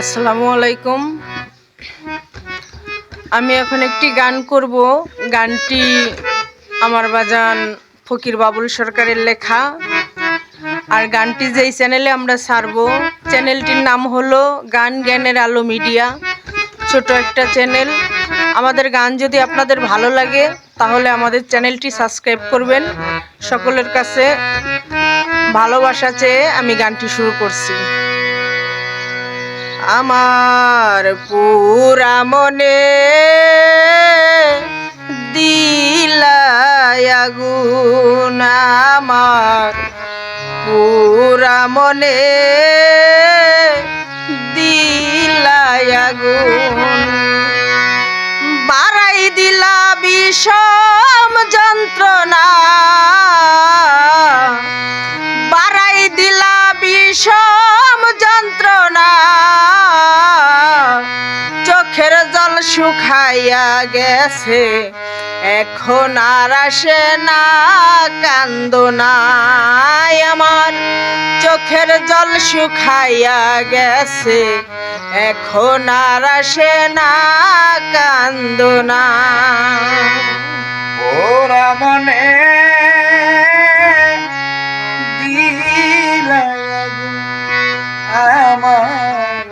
আসসালামু আলাইকুম। আমি এখন একটি গান করব। গানটি আমার বাজান ফকির বাবুল সরকারের লেখা। আর গানটি যেই চ্যানেলে আমরা ছাড়ব, চ্যানেলটির নাম হলো গান জ্ঞানের আলো মিডিয়া। ছোট একটা চ্যানেল। আমাদের গান যদি আপনাদের ভালো লাগে তাহলে আমাদের চ্যানেলটি সাবস্ক্রাইব করবেন। সকলের কাছে ভালোবাসা চেয়ে আমি গানটি শুরু করছি। আমার পুরা মনে দিলাই আগুন, আমার পুরা মনে দিলাই আগুন, বাড়াই দিলা বিষম যন্ত্রণা, বাড়াই দিলা বিষম যন্ত্রণা, চোখের জল শুকাইয়া গেছে, এখন আর আসে না কান্দনা। আমার চোখের জল শুকাইয়া গেছে, এখন আর আসে না কান্দনা। ওরা মনে আমার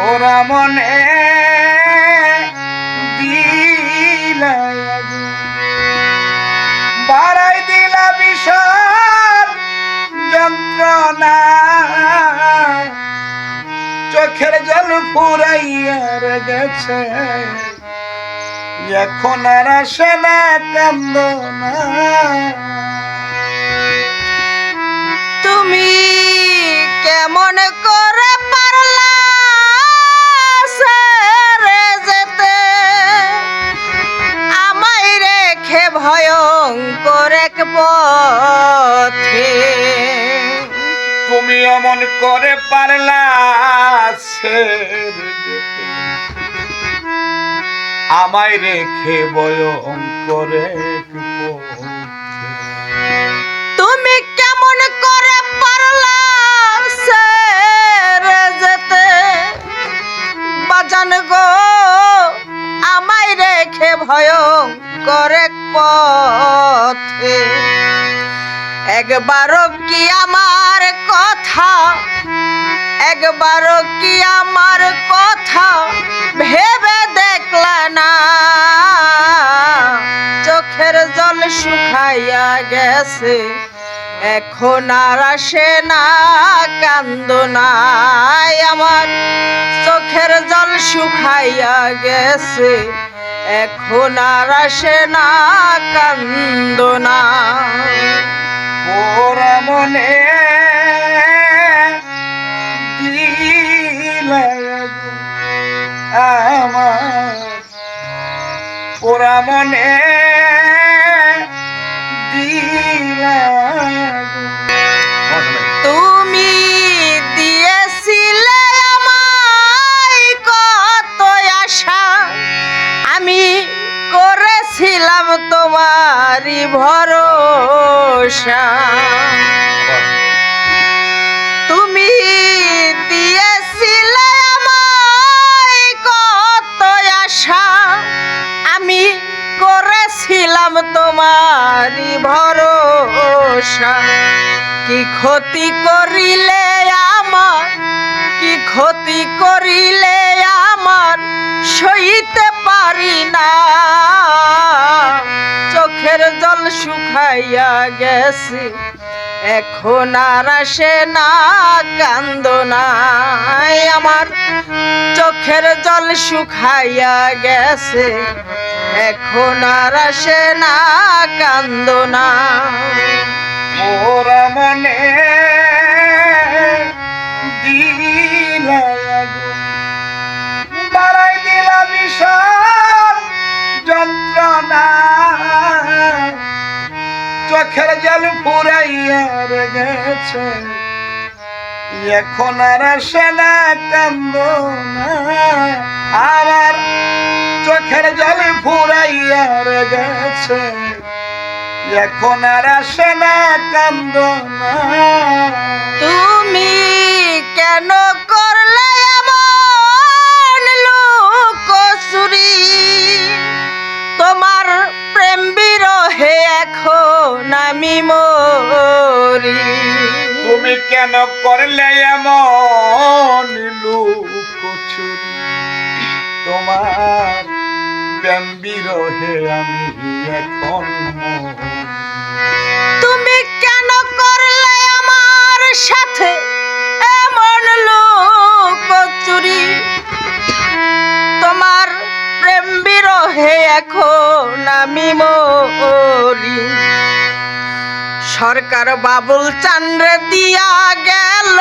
ওরা মনে বাড়াই দিলা বিষম যন্ত্রণা, চোখের জল ফুরাইয়ার গেছে, এখন আর আসে না কান্দনা। তুমি কেমন করে পারলা ছেড়ে যেতে, আমায় রেখে ভয়ঙ্কর এক পথে। তুমি অমন করে পারলা ছেড়ে যেতে, আমায় রেখে ভয়ঙ্কর এক পথে। তুমি কেমন করে পারলা ছেড়ে যেতে, বাজান গো আমায় রেখে ভয়ঙ্কর এক পথে। একবারও কি আমার কথা, একবারও কি আমার কথা ভেবে দেখলা না, চোখের জল শুকাইয়া গেছে, এখন আর আসে না কান্দনা। আমার চোখের জল শুকাইয়া গেছে, এখন আর আসে না কান্দনা। ওরা মনে দিলা আমার ওরা মনে দিলা। তুমি দিয়েছিলে আমায় কত আশা, আমি করেছিলাম তোমারই ভরসা। তুমি দিয়েছিলে আমায় কত আশা, আমি করেছিলাম তোমারই ভরসা। কি ক্ষতি করিলে আমার, কি ক্ষতি করিলে আমার সইতে পারি না, চোখের জল শুকাইয়া গেছে, এখন আর আসে না কান্দনা। আমার চোখের জল শুকাইয়া গেছে, এখন আর আসে না কান্দনা। ওরা মনে দিলা বাড়াই দিলা বিষম যন্ত্রণা, চোখের জল ফুরাইয়ার গেছে, এখন আর আসে না কান্দনা। আমার চোখের জল ফুরাইয়ার গেছে, এখন আর আসে না কান্দনা। তুমি কেন করলে কেন করলে এমন লুকোচুরি তোমার প্রেম বিরহে আমি এখন মরি। তুমি কেন করলে আমার সাথে এমন লুকোচুরি তোমার প্রেম বিরহে এখন আমি মরি। সরকার বাবুল চান্দ্রে দিয়া গেল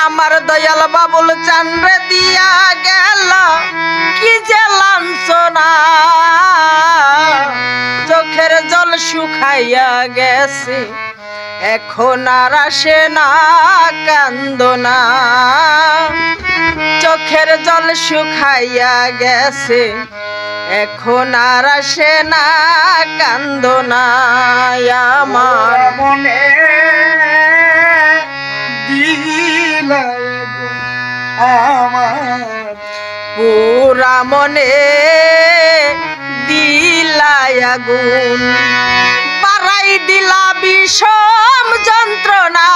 আমার দয়াল বাবুল চান্দ্রে দিয়া গেল কি যে লাঞ্ছনা চোখের জল শুকাইয়া গেছে এখন আর আসে না কান্দনা চোখের জল শুকাইয়া গেছে এখন আর আসে না কান্দনা আমার মনে দিলাই গো আমার পুরা মনে দিলাই আগুন বাড়াই দিলা বিষম যন্ত্রণা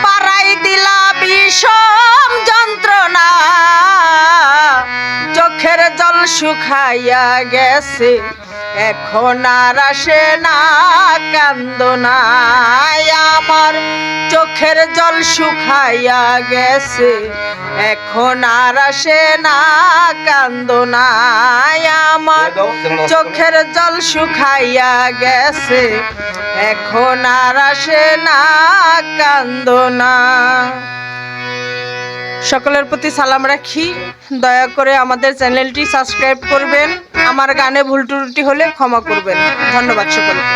বাড়াই দিলা বিষম যন্ত্রণা চোখের জল শুকাইয়া গেছে এখন আর আসে না কান্দনা আমার চোখের জল শুকাইয়া গেছে এখন আর আসে না কান্দনা আমার চোখের জল শুকাইয়া গেছে এখন আর আসে না কান্দনা। সকলের প্রতি সালাম রাখি, দয়া করে আমাদের চ্যানেলটি সাবস্ক্রাইব করবেন, আমার গানে ভুল ত্রুটি হলে ক্ষমা করবেন। ধন্যবাদ সকলকে।